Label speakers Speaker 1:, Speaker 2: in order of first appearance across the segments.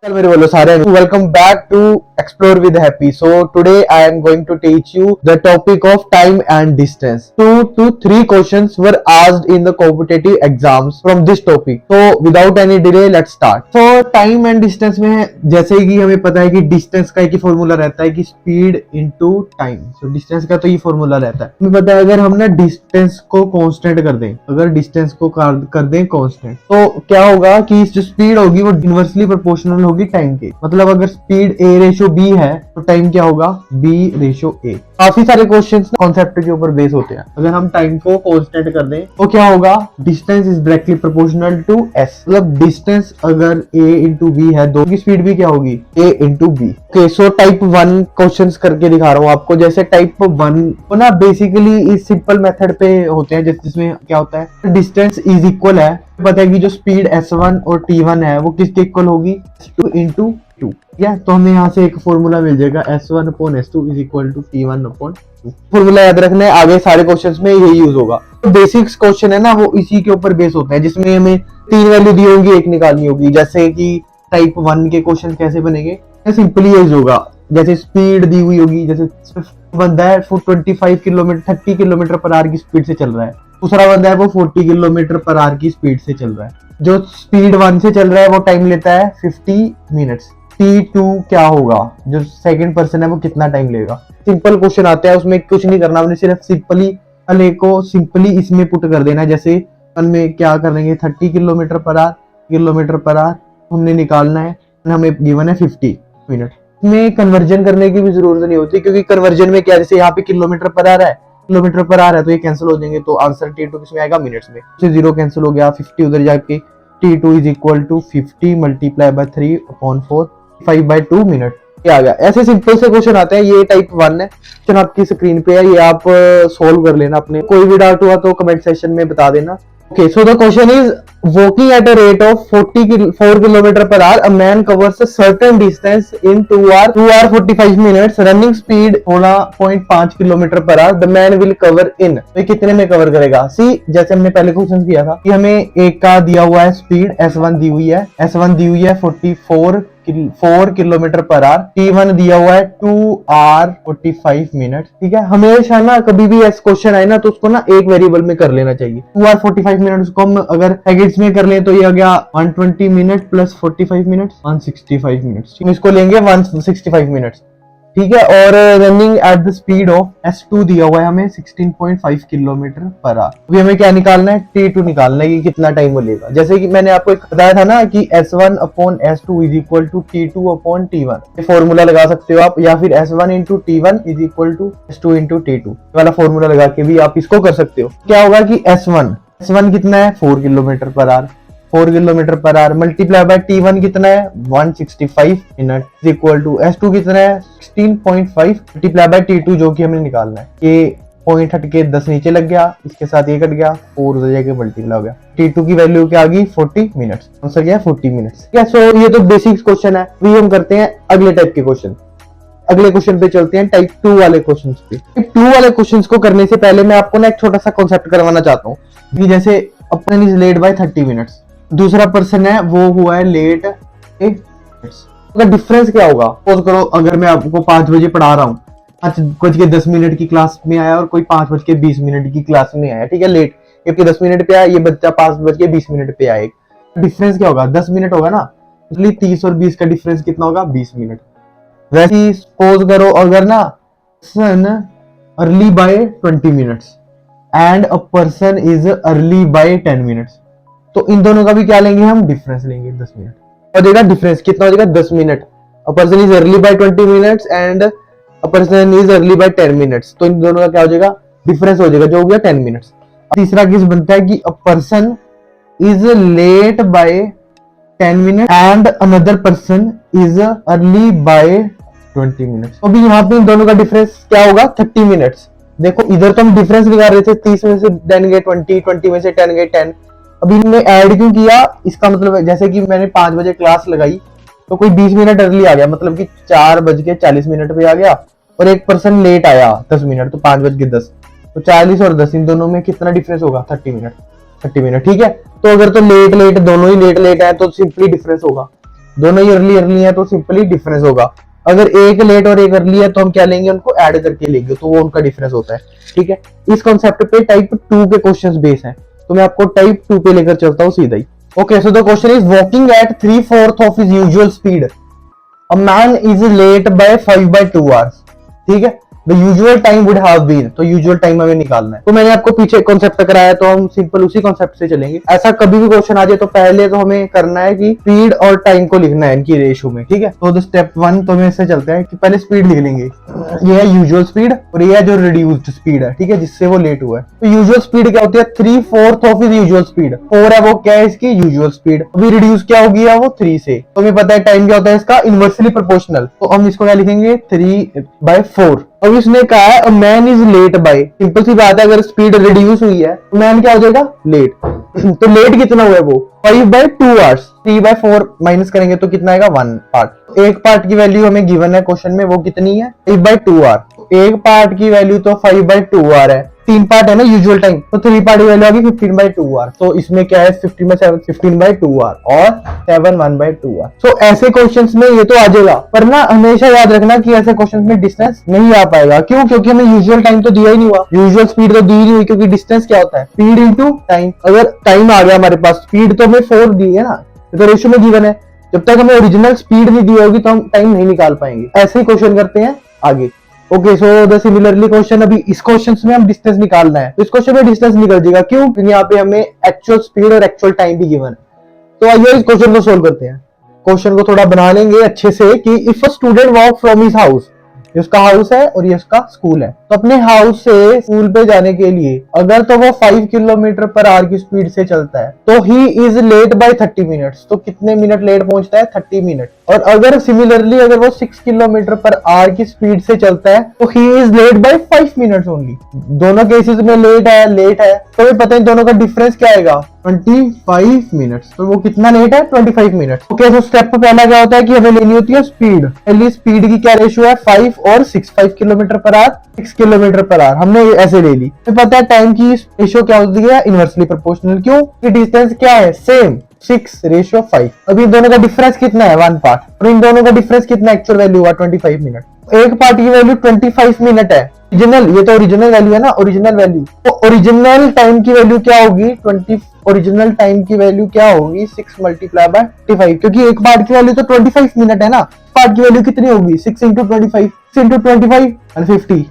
Speaker 1: Hello, मेरे बोलो सारे welcome back to explore with happy. So today I am going to teach you the topic of time and distance. 2 to 3 questions were asked in the competitive exams from this topic. So without any delay let's start. So time and distance में जैसे कि हमें पता है कि distance का एक ही formula रहता है कि speed into time. So distance का तो ये फॉर्मूला रहता है. हमें पता है अगर हम ना distance को constant कर दें, अगर distance को कर दें constant, तो क्या होगा कि जो speed होगी वो inversely proportional होगी टाइम के. मतलब अगर स्पीड a रेशो b है तो टाइम क्या होगा b रेशो a. काफी सारे क्वेश्चंस कॉन्सेप्ट के ऊपर बेस होते हैं. अगर हम टाइम को कांस्टेंट कर दें तो क्या होगा, distance is directly proportional to s. मतलब डिस्टेंस अगर a इंटू b है, दो की स्पीड भी क्या होगी a into b. Okay, so type 1 questions करके दिखा रहा हूँ आपको. जैसे टाइप 1 को ना बेसिकली इस सिंपल मेथड पे होते हैं जिसमें क्या होता है, डिस्टेंस इज इक्वल है. पता है कि जो स्पीड s1 और t1 है वो किसके इक्वल होगी, s2 इंटू 2. या तो हमें यहाँ से एक फॉर्मूला मिल जाएगा s1 upon s2 is equal to t1 upon 2. Formula याद रखना है, आगे सारे क्वेश्चंस में यही यूज होगा. तो बेसिक्स क्वेश्चन है ना वो इसी के ऊपर बेस होते हैं, जिसमें हमें 3 वैल्यू दी होगी, एक निकालनी होगी. जैसे कि टाइप 1 के क्वेश्चन कैसे बनेंगे, सिंपली यूज होगा. जैसे स्पीड दी हुई होगी, जैसे बंदा है 25 किलोमीटर 30 किलोमीटर पर आवर की स्पीड से चल रहा है, दूसरा बंदा है वो 40 किलोमीटर पर आवर की स्पीड से चल रहा है. जो स्पीड 1 से चल रहा है वो टाइम लेता है 50 मिनट्स. T2 क्या होगा, जो सेकंड पर्सन है वो कितना टाइम लेगा. सिंपल क्वेश्चन आता है, उसमें कुछ नहीं करना, हमने सिर्फ सिंपली अले को सिंपली इसमें पुट कर देना. जैसे में क्या करेंगे 30 किलोमीटर पर आवर हमने निकालना है, हमें गिवन है 50 मिनट. इसमें कन्वर्जन करने की भी जरूरत नहीं होती, क्योंकि कन्वर्जन में क्या, जैसे यहाँ पे किलोमीटर पर आ रहा है तो ये कैंसिल हो जाएंगे, तो आंसर T2 किसमें आएगा, मिनट्स में. तो 0 कैंसिल हो गया, 50 उधर जाके T2 is equal to 50 multiply by 3 upon 4 5/2 minute. ये आ गया. ऐसे सिंपल से क्वेश्चन आते हैं. ये टाइप 1 है, क्वेश्चन आपकी स्क्रीन पे है, ये आप सोल्व कर लेना. अपने कोई भी डाउट हुआ तो कमेंट सेक्शन में बता देना. Okay, so the question is, walking at a rate of 4 kilometer per hour, a man covers a certain distance in 2 hour 45 minutes. Running speed 16.5 kilometer per hour. The man will cover in. तो कितने में cover करेगा? सी जैसे हमने पहले question किया था कि हमें एक का दिया हुआ है स्पीड S1 दी हुई है 4 किलोमीटर पर आवर. T1 दिया हुआ है 2 hour 45 मिनट. ठीक है, हमेशा ना कभी भी ऐसा क्वेश्चन आए ना तो उसको ना एक वेरिएबल में कर लेना चाहिए. 2 hour 45 मिनट उसको हम अगर सेकंड्स में कर लें तो ये आ गया 120 मिनट प्लस 45 मिनट 165 मिनट. इसको लेंगे 165 मिनट. ठीक है, और running at the speed of S2 दिया हुआ है हमें 16.5 किलोमीटर पर आवर. अभी हमें क्या निकालना है, T2 निकालना है कि कितना टाइम वो लेगा. जैसे कि मैंने आपको एक बताया था ना कि S1 upon S2 is equal to T2 upon T1. ये फॉर्मूला लगा सकते हो आप, या फिर S1 into T1 is equal to S2 into T2 वाला फॉर्मूला लगा के भी आप इसको कर सकते हो. क्या होगा कि S1 कितना है 4 kilometre per our. 4 kilometre per our multiply by T1 कितना है 165 minute is equal to S2 कितना है 16.5 मल्टीप्लाई बाय T2 जो कि हमें निकालना है. ये पॉइंट हट के 10 नीचे लग गया, इसके साथ ये कट गया, 4 उधर जाके मल्टीप्लाई हो गया. T2 की वैल्यू क्या आ गई 40 मिनट्स. आंसर क्या है 40 मिनट्स. ठीक है, सो ये तो बेसिक्स क्वेश्चन है. अभी हम करते हैं अगले टाइप के क्वेश्चन. अगले क्वेश्चन पे चलते हैं, टाइप 2 वाले क्वेश्चन पे. टाइप 2 वाले क्वेश्चन को करने से पहले मैं आपको ना एक छोटा सा कॉन्सेप्ट करवाना चाहता हूँ. जैसे अपन इज लेट बाय 30 मिनट्स, दूसरा पर्सन है वो हुआ है लेट 8 मिनट्स. तो डिफरेंस क्या होगा. सपोज करो अगर मैं आपको 5 बजे पढ़ा रहा हूँ, 5:10 की क्लास में आया और कोई 5:20 की क्लास में आया. ठीक है, लेट क्योंकि 10 मिनट पे आया, ये बच्चा 5:20 पे आए. डिफरेंस क्या होगा, 10 मिनट होगा ना, इसलिए 30 और 20 का डिफरेंस कितना होगा 20 मिनट. वैसे ही सपोज करो अगर ना person early by 20 minutes and a person is early by 10 minutes, तो इन दोनों का भी क्या लेंगे हम, डिफरेंस लेंगे 10 मिनट. और देखा डिफरेंस कितना हो जाएगा 10 minute. A person is early by 20 minutes and a person is early by 10 minutes, तो इन दोनों का क्या हो जाएगा, डिफरेंस हो जाएगा जो हो गया 10 मिनट्स. तीसरा केस बनता है कि a person is late by 10 minute and another person is early by 20 minutes. अभी यहाँ पे इन दोनों का डिफरेंस क्या होगा 30 मिनट्स. देखो इधर तो हम डिफरेंस निकाल रहे थे, 30 में से 10 गए 20 में से 10 गए 10. अभी हमने ऐड क्यों किया, इसका मतलब जैसे कि मैंने 5 बजे क्लास लगाई तो कोई 20 मिनट अर्ली आ गया, मतलब कि 4:40 पे आ गया, और एक पर्सन लेट आया 10 मिनट, तो 5:10. तो 40 और 10 इन दोनों में कितना डिफरेंस होगा 30 मिनट. ठीक है, तो अगर तो लेट दोनों ही लेट है तो सिंपली डिफरेंस होगा दोनों ही अर्ली अर्ली है तो सिंपली डिफरेंस होगा। अगर एक लेट और एक अर्ली है तो हम क्या लेंगे, उनको ऐड करके लेंगे, तो वो उनका डिफरेंस होता है। ठीक है, इस कॉन्सेप्ट पे टाइप 2 के क्वेश्चंस बेस हैं, तो मैं आपको टाइप 2 पे लेकर चलता हूँ सीधा ही। Okay, so the question is walking at 3/4 of his usual speed, a man is late by 5/2 hours। ठीक है, the usual time would have been, तो यूजुअल टाइम हमें निकालना है। तो मैंने आपको पीछे कॉन्सेप्ट कराया, तो हम सिंपल उसी कॉन्सेप्ट से चलेंगे। ऐसा कभी भी क्वेश्चन आ जाए तो पहले तो हमें करना है कि स्पीड और टाइम को लिखना है इनकी रेशो में। ठीक है, तो द स्टेप 1 तो हम इससे चलते हैं कि पहले स्पीड लिख लेंगे। ये है यूजुअल स्पीड और ये है जो रिड्यूस्ड स्पीड है, ठीक है, जिससे वो लेट हुआ है। तो यूजुअल स्पीड क्या होती है, 3/4 ऑफ हिज यूजुअल स्पीड। 4 है वो क्या है इसकी यूजुअल स्पीड, अभी रिड्यूस क्या होगी वो 3 से। तो हमें पता है टाइम क्या होता है इसका, इनवर्सली प्रोपोर्शनल, तो हम इसको क्या लिखेंगे 3/4। अब इसने कहा है a man is late by, simple सी बात है, अगर स्पीड रिड्यूस हुई है तो मैन क्या हो जाएगा, लेट। तो लेट कितना हुआ है वो 5/2 hours, 3/4 माइनस करेंगे तो कितना आएगा 1 पार्ट। एक पार्ट की वैल्यू हमें गिवन है क्वेश्चन में, वो कितनी है 5/2 hour। एक पार्ट की वैल्यू तो 5/2 hour है, 3 पार्ट है ना यूजुअल टाइम, तो 3 पार्ट की वैल्यू आ गई 15/2 hour। तो इसमें क्या है 15/7 15/2 hour और 7 1/2 hour। सो ऐसे क्वेश्चंस में ये तो आ जाएगा, पर ना हमेशा याद रखना कि ऐसे क्वेश्चंस में डिस्टेंस नहीं आ पाएगा। क्यों, क्योंकि हमें यूजुअल टाइम तो दिया ही नहीं हुआ, यूजुअल स्पीड तो दी नहीं हुई, क्योंकि डिस्टेंस क्या होता है स्पीड इंटू टाइम। अगर टाइम आ गया हमारे पास, स्पीड तो हमें 4 दी है ना, तो रेशियो में गिवन है, जब तक हमें ओरिजिनल स्पीड नहीं दी होगी तो हम टाइम नहीं निकाल पाएंगे। ऐसे ही क्वेश्चन करते हैं आगे। Okay, so the similarly question, अभी इस क्वेश्चन में हम डिस्टेंस निकालना है, तो इस क्वेश्चन में डिस्टेंस निकल जाएगा। क्यों, क्योंकि यहाँ पे हमें एक्चुअल स्पीड और एक्चुअल टाइम भी गिवन है। तो आइए इस क्वेश्चन को सोल्व करते हैं। क्वेश्चन को थोड़ा बना लेंगे अच्छे से कि if a student walk from his house, ये उसका हाउस है और ये उसका स्कूल है, तो अपने हाउस से स्कूल पे जाने के लिए अगर तो वो 5 किलोमीटर पर आवर की स्पीड से चलता है तो he is late by 30 minutes, तो कितने मिनट लेट पहुंचता है 30 मिनट। और अगर सिमिलरली अगर वो 6 किलोमीटर पर आवर की स्पीड से चलता है तो he is late by 5 minutes only. दोनों केसेस में लेट है, तो हमें पता है दोनों का डिफरेंस क्या आएगा 25 मिनट्स, तो वो कितना लेट है 25 मिनट। ओके, तो स्टेप पहला क्या होता है कि हमें लेनी होती है स्पीड। पहली स्पीड की क्या रेशियो है 5 और 6, 5 kilometre per our 6 kilometre per our, हमने ऐसे ले ली। तो पता है टाइम की रेशियो क्या होती है इनवर्सली प्रोपोर्शनल। क्यों, कि डिस्टेंस क्या है सेम 6/5। अभी इन दोनों का डिफरेंस कितना है 1 पार्ट, और इन दोनों का डिफरेंस कितना एक्चुअल वैल्यू हुआ 25 मिनट। एक पार्ट की वैल्यू 25 मिनट है ओरिजिनल, ये तो ओरिजिनल वैल्यू है ना, ओरिजिनल वैल्यू। तो ओरिजिनल टाइम की वैल्यू क्या होगी 20, ओरिजिनल टाइम की वैल्यू क्या होगी 6 मल्टीप्लाई बाय 25, क्योंकि एक पार्ट की वैल्यू तो 25 मिनट है ना, पार्ट की वैल्यू कितनी होगी 6 × 25, 6 × 25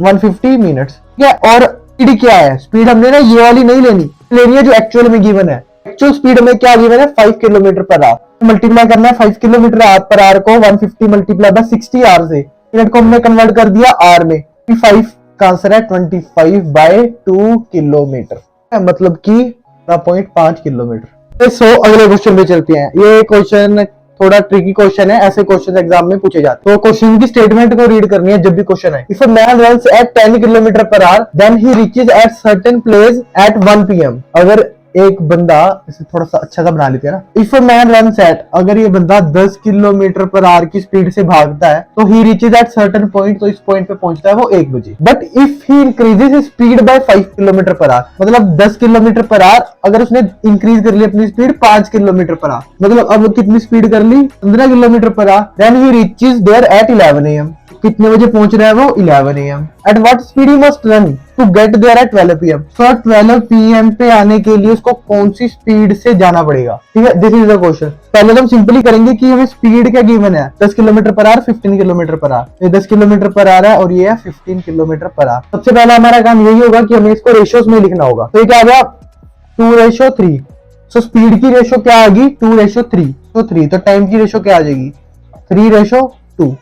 Speaker 1: 150 मिनट्स। ठीक है, और स्पीड क्या है, स्पीड हमने ना ये वाली नहीं लेनी है जो एक्चुअल में गिवन है। एक्चुअल स्पीड में क्या गिवन है 5 किलोमीटर पर आवर, मल्टीप्लाई करना है 5 किलोमीटर पर आवर को 150 मल्टीप्लाई बाय 60 आवर से, मिनट को हमने कन्वर्ट कर दिया आवर में, 5 का आंसर है 25/2 किलोमीटर, मतलब कि 0.5 किलोमीटर। सो अगले क्वेश्चन पे चलते हैं। ये क्वेश्चन थोड़ा ट्रिकी क्वेश्चन है, ऐसे क्वेश्चन एग्जाम में पूछे जाते हैं। तो क्वेश्चन की स्टेटमेंट को रीड करनी है जब भी क्वेश्चन है। If a man runs at 10 kilometer per hour then he reaches at certain place at 1 PM। अगर एक बंदा, इसे थोड़ा सा अच्छा सा बना लेते हैं ना, if a man runs eight, अगर ये बंदा 10 किलोमीटर पर आवर की स्पीड से भागता है तो ही रीचेस एट सर्टेन पॉइंट, तो इस पॉइंट पे पहुंचता है वो 1 बजे। But if he increases his speed bye 5 kilometre per our, मतलब 10 किलोमीटर पर आवर अगर उसने इंक्रीज कर ली अपनी स्पीड 5 किलोमीटर पर आवर, मतलब अब कितनी स्पीड कर ली 15 kilometer per hour, then he reaches there at 11 AM। कितने बजे पहुंच रहा है वो 11 AM। At what speed he must run to get there at 12 PM। So 12 PM पे आने के लिए उसको कौन सी स्पीड से जाना पड़ेगा। ठीक है, दिस इज द क्वेश्चन। पहले तो हम सिंपली करेंगे कि हमें स्पीड क्या गिवन है 10 kilometer per our 15 kilometer per our, ये 10 किलोमीटर पर आवर है और ये है 15 किलोमीटर पर आवर। सबसे पहला हमारा काम यही होगा कि हमें इसको रेशियोज में लिखना होगा। तो ये क्या आ गया 2/3। सो स्पीड की रेशियो क्या आएगी 2/3, तो 3, तो टाइम की रेशियो क्या आ जाएगी 3/2,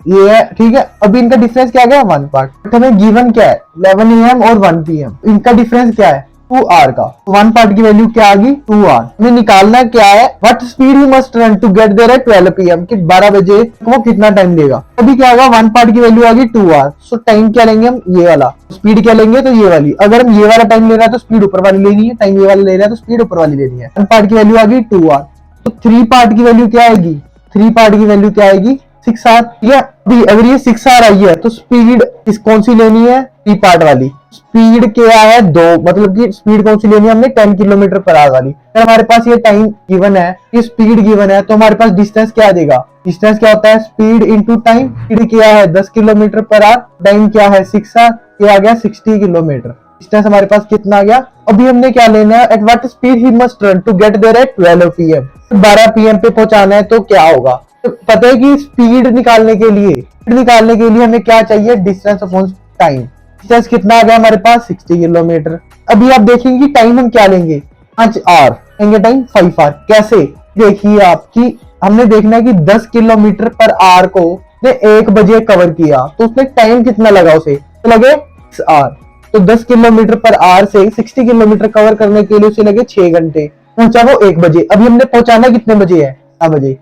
Speaker 1: ये है। ठीक है, अभी इनका डिफरेंस क्या गया 1 पार्ट, बट हमें गिवन क्या है 11 AM और 1 PM, इनका डिफरेंस क्या है 2 आवर का। 1 पार्ट की वैल्यू क्या आ गई 2 आवर। हमें निकालना क्या है what speed he must run to get there at 12 PM, कि 12 बजे वो कितना टाइम लेगा। अभी क्या होगा 1 पार्ट की वैल्यू आ गई 2 आवर। सो टाइम क्या लेंगे हम ये वाला, स्पीड क्या लेंगे तो ये वाली। अगर हम ये वाला टाइम ले रहा है तो स्पीड ऊपर वाली लेनी है, टाइम ये वाला ले रहा है तो स्पीड ऊपर वाली लेनी है। 1 पार्ट की वैल्यू आ गई 2 आवर। तो 3 पार्ट की वैल्यू क्या आएगी, 3 पार्ट की वैल्यू क्या आएगी 6R, ठीक है। अभी अगर ये 6R आई है तो स्पीड इस कौन सी लेनी है, टी पार्ट वाली। स्पीड क्या है 2, मतलब कि स्पीड कौन सी लेनी है हमने, 10 किलोमीटर पर आवर वाली। अगर हमारे पास ये टाइम गिवन है, ये स्पीड गिवन है, तो हमारे पास डिस्टेंस क्या देगा, डिस्टेंस क्या होता है, स्पीड इंटू टाइम। स्पीड क्या है 10 किलोमीटर पर आवर, टाइम क्या है 6R, ये आ गया 60 किलोमीटर। डिस्टेंस हमारे पास कितना आ गया। अभी हमने क्या लेना है, at what speed he must run to get there at 12 PM। 12 PM पे पहुंचाना है तो क्या होगा, तो पता है कि स्पीड निकालने के लिए हमें क्या चाहिए, डिस्टेंस अपॉन टाइम। डिस्टेंस कितना आ गया हमारे पास 60 किलोमीटर। अभी आप देखेंगे कि टाइम हम क्या लेंगे, 5R लेंगे, टाइम 5R। कैसे, देखिए आपकी हमने देखना है कि 10 किलोमीटर पर आवर को ने 1 बजे कवर किया, तो उसने टाइम कितना लगा, उसे तो लगे 6R। तो 10 किलोमीटर पर आवर से 60 किलोमीटर कवर करने के लिए उसे लगे 6 घंटे, पहुंचा वो 1 बजे। अभी हमने पहुंचाना कितने बजे है, 6 बजे,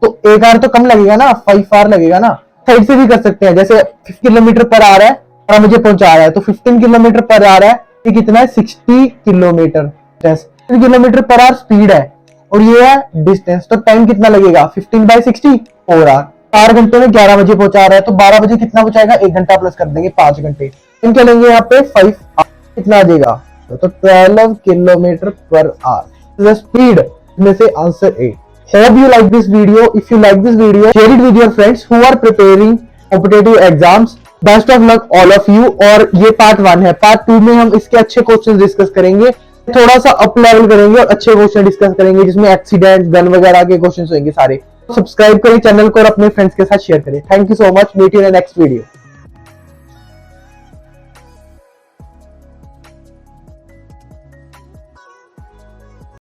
Speaker 1: तो 1R तो कम लगेगा ना, 5R लगेगा ना। साइड से भी कर सकते हैं, जैसे 50 किलोमीटर पर आ रहा है, 12 बजे पहुंचा रहा है, तो 15 किलोमीटर पर आ रहा है, ये कितना है 60 kilometre. 60 kilometre per our speed है और ये है डिस्टेंस, तो टाइम कितना लगेगा 15/60 4R। 4 घंटे में 11 बजे पहुंचा रहा है, तो 12 बजे कितना बचाएगा, 1 घंटा प्लस कर देंगे 5 घंटे। हम क्या लेंगे यहाँ पे 5 कितना आ जाएगा, तो 12 किलोमीटर पर आवर स्पीड में से answer A. Hope you like this video. If you like this video, share it with your friends who are preparing competitive exams. Best of luck all of you. और ये part 1 है, part 2 में हम इसके अच्छे question discuss करेंगे, थोड़ा सा अप लेवल करेंगे और अच्छे क्वेश्चन डिस्कस करेंगे जिसमें एक्सीडेंट गन वगैरह के क्वेश्चन होंगे सारे। सब्सक्राइब करें चैनल को और अपने फ्रेंड्स के साथ शेयर करें। Thank you so much, meet you in next video.